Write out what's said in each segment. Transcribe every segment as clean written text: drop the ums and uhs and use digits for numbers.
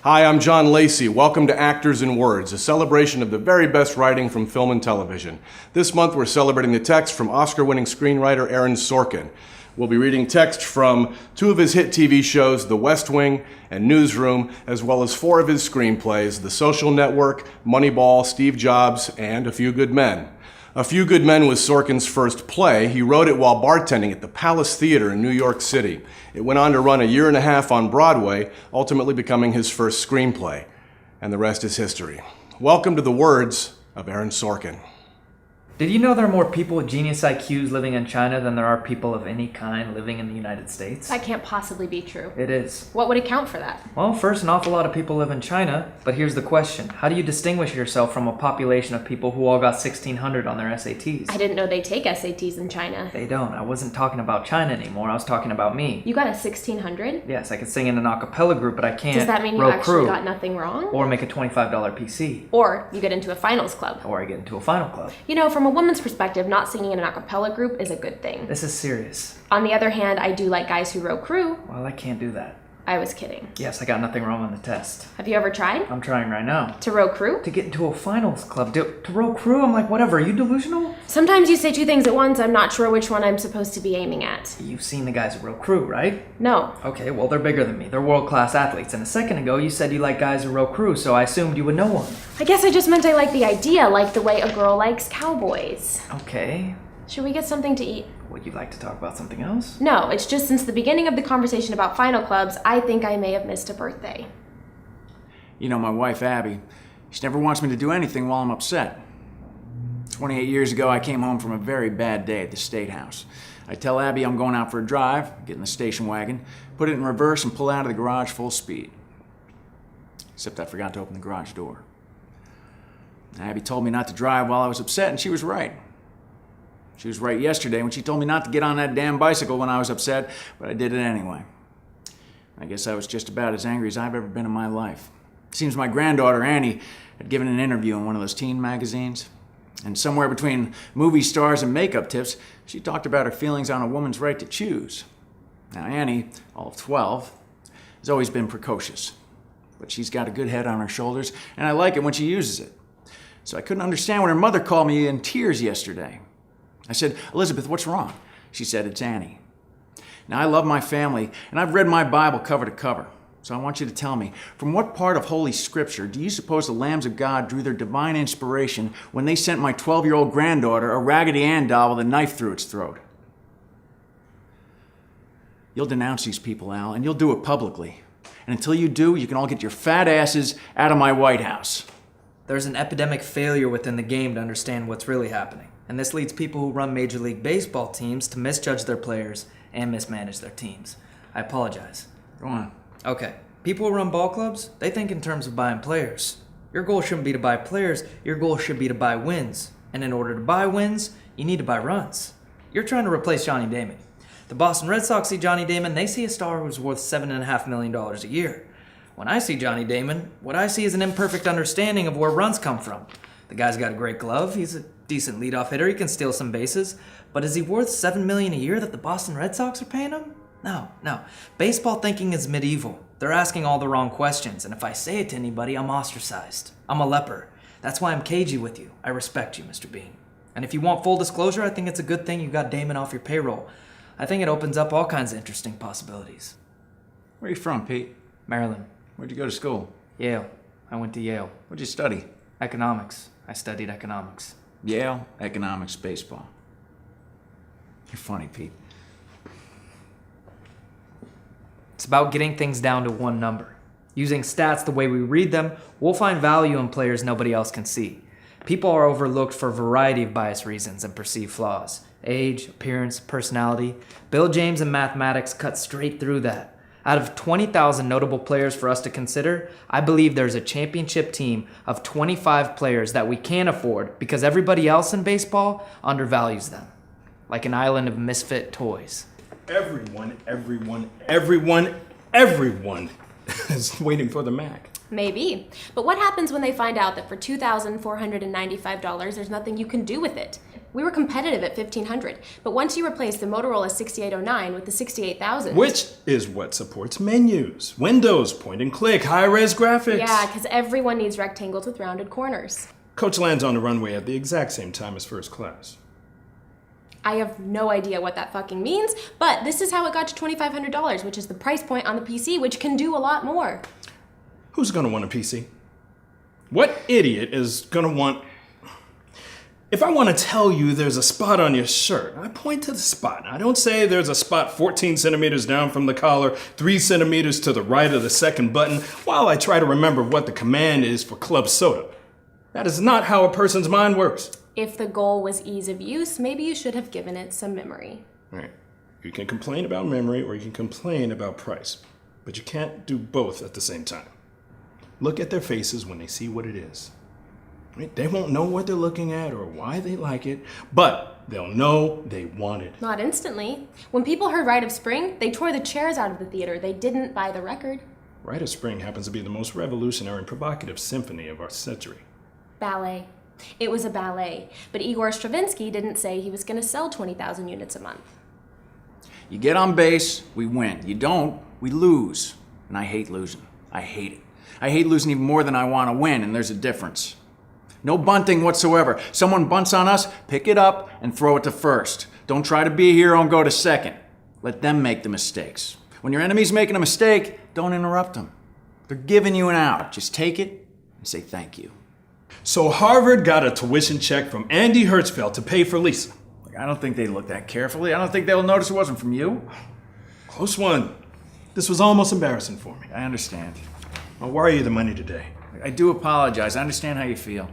Hi, I'm John Lacey. Welcome to Actors in Words, a celebration of the very best writing from film and television. This month we're celebrating the text from Oscar-winning screenwriter Aaron Sorkin. We'll be reading text from 2 of his hit TV shows, The West Wing and Newsroom, as well as 4 of his screenplays, The Social Network, Moneyball, Steve Jobs, and A Few Good Men. A Few Good Men was Sorkin's first play. He wrote it while bartending at the Palace Theater in New York City. It went on to run 1.5 years on Broadway, ultimately becoming his first screenplay. And the rest is history. Welcome to the words of Aaron Sorkin. Did you know there are more people with genius IQs living in China than there are people of any kind living in the United States? That can't possibly be true. It is. What would account for that? Well, first, an awful lot of people live in China, but here's the question. How do you distinguish yourself from a population of people who all got 1,600 on their SATs? I didn't know they take SATs in China. They don't. I wasn't talking about China anymore. I was talking about me. You got a 1,600? Yes, I can sing in an a cappella group, but I can't Does that mean you row actually crew, got nothing wrong? or make a $25 PC. Or you get into a finals club. Or I get into a final club. You know, from a woman's perspective, not singing in an a cappella group is a good thing. This is serious. On the other hand, I do like guys who row crew. Well, I can't do that. I was kidding. Yes, I got nothing wrong on the test. Have you ever tried? I'm trying right now. To row crew? To get into a finals club. To row crew? I'm like, whatever. Are you delusional? Sometimes you say 2 things at once. I'm not sure which one I'm supposed to be aiming at. You've seen the guys who row crew, right? No. Okay, well, they're bigger than me. They're world-class athletes. And a second ago, you said you like guys who row crew, so I assumed you would know one. I guess I just meant I like the idea, like the way a girl likes cowboys. Okay. Should we get something to eat? Would you like to talk about something else? No, it's just since the beginning of the conversation about final clubs, I think I may have missed a birthday. You know, my wife, Abby, she never wants me to do anything while I'm upset. 28 years ago, I came home from a very bad day at the State House. I tell Abby I'm going out for a drive, get in the station wagon, put it in reverse, and pull out of the garage full speed. Except I forgot to open the garage door. Abby told me not to drive while I was upset, and she was right. She was right yesterday when she told me not to get on that damn bicycle when I was upset, but I did it anyway. I guess I was just about as angry as I've ever been in my life. It seems my granddaughter, Annie, had given an interview in one of those teen magazines. And somewhere between movie stars and makeup tips, she talked about her feelings on a woman's right to choose. Now, Annie, all of 12, has always been precocious. But she's got a good head on her shoulders, and I like it when she uses it. So I couldn't understand when her mother called me in tears yesterday. I said, "Elizabeth, what's wrong?" She said, "It's Annie." Now, I love my family, and I've read my Bible cover to cover. So I want you to tell me, from what part of Holy Scripture do you suppose the lambs of God drew their divine inspiration when they sent my 12-year-old granddaughter a Raggedy Ann doll with a knife through its throat? You'll denounce these people, Al, and you'll do it publicly. And until you do, you can all get your fat asses out of my White House. There's an epidemic failure within the game to understand what's really happening. And this leads people who run Major League Baseball teams to misjudge their players and mismanage their teams. I apologize. Go on. Okay. People who run ball clubs, they think in terms of buying players. Your goal shouldn't be to buy players, your goal should be to buy wins. And in order to buy wins, you need to buy runs. You're trying to replace Johnny Damon. The Boston Red Sox see Johnny Damon, they see a star who's worth $7.5 million a year. When I see Johnny Damon, what I see is an imperfect understanding of where runs come from. The guy's got a great glove, he's a decent leadoff hitter, he can steal some bases, but is he worth $7 million a year that the Boston Red Sox are paying him? No. Baseball thinking is medieval. They're asking all the wrong questions, and if I say it to anybody, I'm ostracized. I'm a leper. That's why I'm cagey with you. I respect you, Mr. Bean. And if you want full disclosure, I think it's a good thing you got Damon off your payroll. I think it opens up all kinds of interesting possibilities. Where are you from, Pete? Maryland. Where'd you go to school? Yale. I went to Yale. What'd you study? Economics. I studied economics. Yale, economics, baseball. You're funny, Pete. It's about getting things down to one number. Using stats the way we read them, we'll find value in players nobody else can see. People are overlooked for a variety of bias reasons and perceived flaws. Age, appearance, personality. Bill James and mathematics cut straight through that. Out of 20,000 notable players for us to consider, I believe there's a championship team of 25 players that we can't afford because everybody else in baseball undervalues them. Like an island of misfit toys. Everyone is waiting for the Mac. Maybe. But what happens when they find out that for $2,495, there's nothing you can do with it? We were competitive at 1500, but once you replace the Motorola 6809 with the 68000... Which is what supports menus, Windows, point and click, high-res graphics. Yeah, because everyone needs rectangles with rounded corners. Coach lands on the runway at the exact same time as first class. I have no idea what that fucking means, but this is how it got to $2,500, which is the price point on the PC, which can do a lot more. Who's gonna want a PC? What idiot is gonna want... If I want to tell you there's a spot on your shirt, I point to the spot. I don't say there's a spot 14 centimeters down from the collar, 3 centimeters to the right of the second button, while I try to remember what the command is for club soda. That is not how a person's mind works. If the goal was ease of use, maybe you should have given it some memory. Right. You can complain about memory or you can complain about price, but you can't do both at the same time. Look at their faces when they see what it is. Right? They won't know what they're looking at or why they like it, but they'll know they want it. Not instantly. When people heard Rite of Spring, they tore the chairs out of the theater. They didn't buy the record. Rite of Spring happens to be the most revolutionary and provocative symphony of our century. Ballet. It was a ballet, but Igor Stravinsky didn't say he was going to sell 20,000 units a month. You get on base, we win. You don't, we lose. And I hate losing. I hate it. I hate losing even more than I want to win, and there's a difference. No bunting whatsoever. Someone bunts on us, pick it up and throw it to first. Don't try to be a hero and go to second. Let them make the mistakes. When your enemy's making a mistake, don't interrupt them. They're giving you an out. Just take it and say thank you. So Harvard got a tuition check from Andy Hertzfeld to pay for Lisa. I don't think they look that carefully. I don't think they'll notice it wasn't from you. Close one. This was almost embarrassing for me. I understand. I'll wire you the money today. I do apologize. I understand how you feel.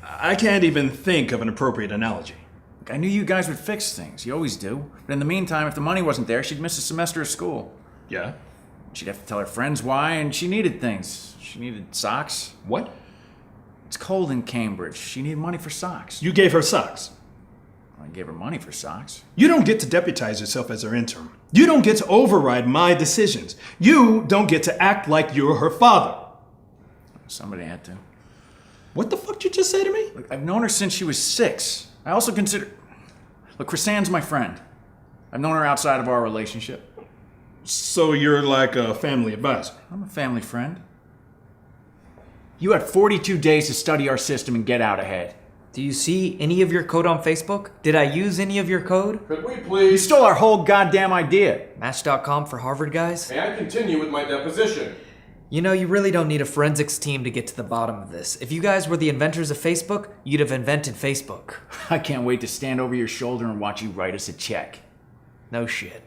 I can't even think of an appropriate analogy. I knew you guys would fix things. You always do. But in the meantime, if the money wasn't there, she'd miss a semester of school. Yeah? She'd have to tell her friends why, and she needed things. She needed socks. What? It's cold in Cambridge. She needed money for socks. You gave her socks. I gave her money for socks. You don't get to deputize yourself as her intern. You don't get to override my decisions. You don't get to act like you're her father. Somebody had to. What the fuck did you just say to me? Look, I've known her since she was 6. I also consider... Look, Chrisanne's my friend. I've known her outside of our relationship. So you're like a family advisor? I'm a family friend. You had 42 days to study our system and get out ahead. Do you see any of your code on Facebook? Did I use any of your code? Could we You please... stole our whole goddamn idea. Match.com for Harvard guys? May I continue with my deposition? You know, you really don't need a forensics team to get to the bottom of this. If you guys were the inventors of Facebook, you'd have invented Facebook. I can't wait to stand over your shoulder and watch you write us a check. No shit.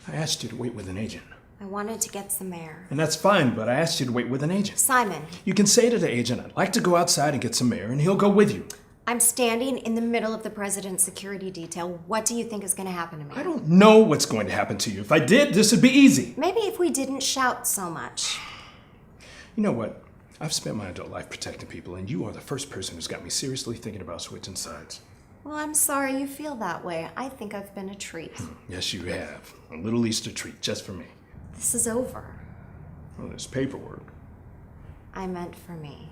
I asked you to wait with an agent. I wanted to get some air. And that's fine, but I asked you to wait with an agent. Simon, You can say to the agent, I'd like to go outside and get some air, and he'll go with you. I'm standing in the middle of the president's security detail. What do you think is going to happen to me? I don't know what's going to happen to you. If I did, this would be easy. Maybe if we didn't shout so much. You know what? I've spent my adult life protecting people, and you are the first person who's got me seriously thinking about switching sides. Well, I'm sorry you feel that way. I think I've been a treat. Yes, you have. A little Easter treat just for me. This is over. Oh, there's paperwork. I meant for me.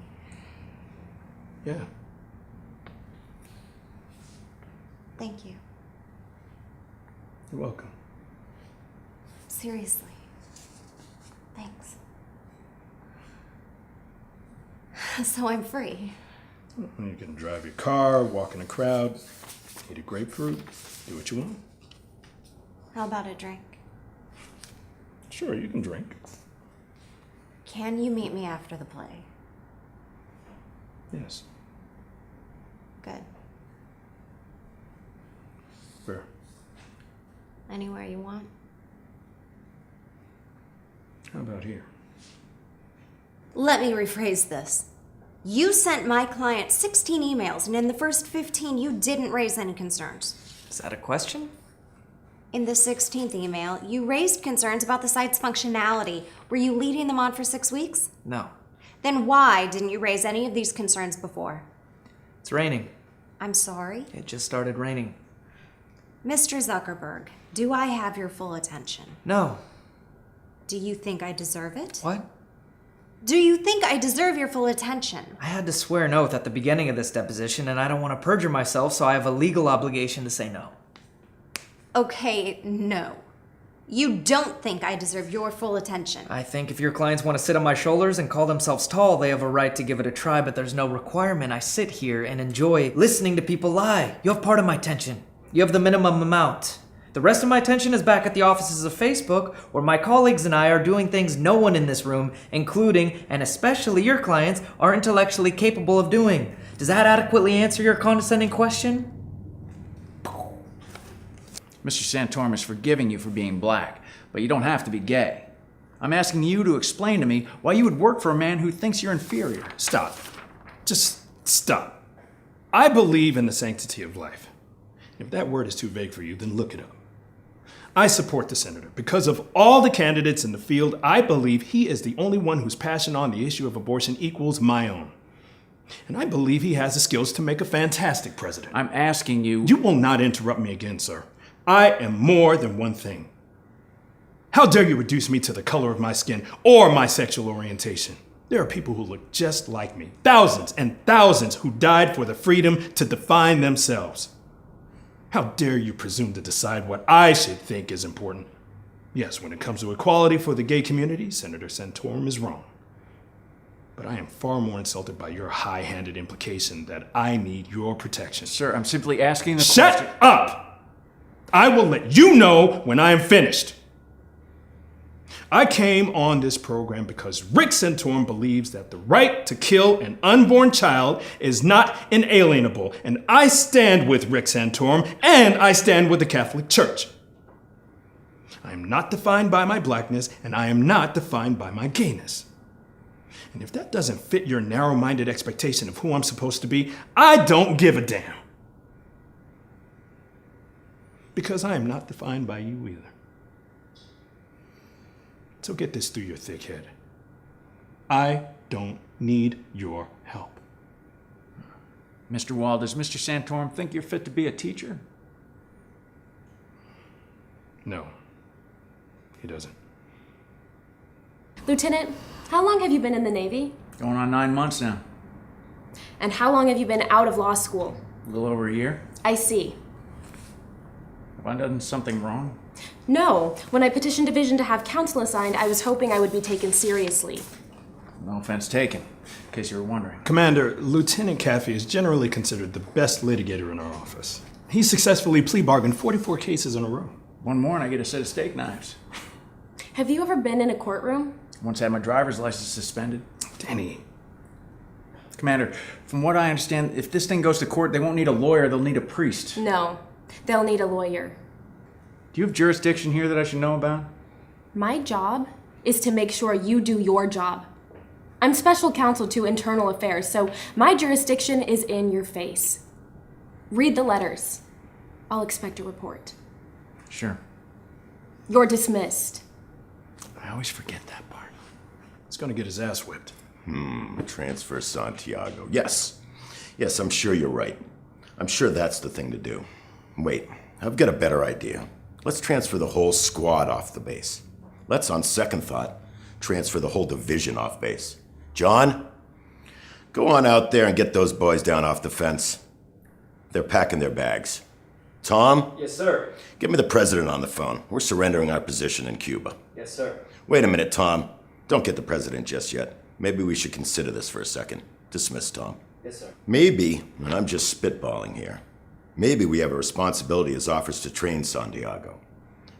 Yeah. Thank you. You're welcome. Seriously. Thanks. So I'm free. You can drive your car, walk in a crowd, eat a grapefruit, do what you want. How about a drink? Sure, you can drink. Can you meet me after the play? Yes. Good. Where? Anywhere you want. How about here? Let me rephrase this. You sent my client 16 emails, and in the first 15, you didn't raise any concerns. Is that a question? In the 16th email, you raised concerns about the site's functionality. Were you leading them on for 6 weeks? No. Then why didn't you raise any of these concerns before? It's raining. I'm sorry? It just started raining. Mr. Zuckerberg, do I have your full attention? No. Do you think I deserve it? What? Do you think I deserve your full attention? I had to swear an oath at the beginning of this deposition, and I don't want to perjure myself, so I have a legal obligation to say no. Okay, no. You don't think I deserve your full attention. I think if your clients want to sit on my shoulders and call themselves tall, they have a right to give it a try, but there's no requirement I sit here and enjoy listening to people lie. You have part of my attention. You have the minimum amount. The rest of my attention is back at the offices of Facebook, where my colleagues and I are doing things no one in this room, including, and especially your clients, are intellectually capable of doing. Does that adequately answer your condescending question? Mr. Santorum is forgiving you for being black, but you don't have to be gay. I'm asking you to explain to me why you would work for a man who thinks you're inferior. Stop. Just stop. I believe in the sanctity of life. If that word is too vague for you, then look it up. I support the senator. Because of all the candidates in the field, I believe he is the only one whose passion on the issue of abortion equals my own. And I believe he has the skills to make a fantastic president. I'm asking you... You will not interrupt me again, sir. I am more than one thing. How dare you reduce me to the color of my skin or my sexual orientation? There are people who look just like me. Thousands and thousands who died for the freedom to define themselves. How dare you presume to decide what I should think is important? Yes, when it comes to equality for the gay community, Senator Santorum is wrong. But I am far more insulted by your high-handed implication that I need your protection. Sir, I'm simply asking the Shut question... up! I will let you know when I am finished. I came on this program because Rick Santorum believes that the right to kill an unborn child is not inalienable, and I stand with Rick Santorum, and I stand with the Catholic Church. I am not defined by my blackness, and I am not defined by my gayness. And if that doesn't fit your narrow-minded expectation of who I'm supposed to be, I don't give a damn. Because I am not defined by you either. So get this through your thick head. I don't need your help. Mr. Wall, does Mr. Santorum think you're fit to be a teacher? No, he doesn't. Lieutenant, how long have you been in the Navy? Going on 9 months now. And how long have you been out of law school? A little over a year. I see. Have I done something wrong? No. When I petitioned division to have counsel assigned, I was hoping I would be taken seriously. No offense taken, in case you were wondering. Commander, Lieutenant Caffey is generally considered the best litigator in our office. He successfully plea bargained 44 cases in a row. One more and I get a set of steak knives. Have you ever been in a courtroom? Once had my driver's license suspended. Danny. Commander, from what I understand, if this thing goes to court, they won't need a lawyer, they'll need a priest. No. They'll need a lawyer. Do you have jurisdiction here that I should know about? My job is to make sure you do your job. I'm special counsel to internal affairs, so my jurisdiction is in your face. Read the letters. I'll expect a report. Sure. You're dismissed. I always forget that part. He's gonna get his ass whipped. Transfer Santiago. Yes, I'm sure you're right. I'm sure that's the thing to do. Wait, I've got a better idea. Let's transfer the whole squad off the base. Let's, on second thought, transfer the whole division off base. John, go on out there and get those boys down off the fence. They're packing their bags. Tom? Yes, sir. Get me the president on the phone. We're surrendering our position in Cuba. Yes, sir. Wait a minute, Tom. Don't get the president just yet. Maybe we should consider this for a second. Dismiss, Tom. Yes, sir. Maybe, and I'm just spitballing here, maybe we have a responsibility as officers to train Santiago.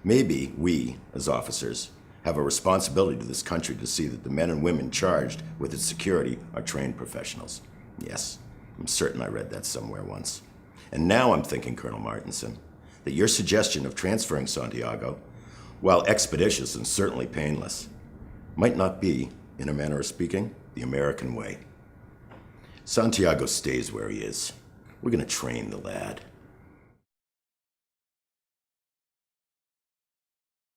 Maybe we, as officers, have a responsibility to this country to see that the men and women charged with its security are trained professionals. Yes, I'm certain I read that somewhere once. And now I'm thinking, Colonel Martinson, that your suggestion of transferring Santiago, while expeditious and certainly painless, might not be, in a manner of speaking, the American way. Santiago stays where he is. We're gonna train the lad.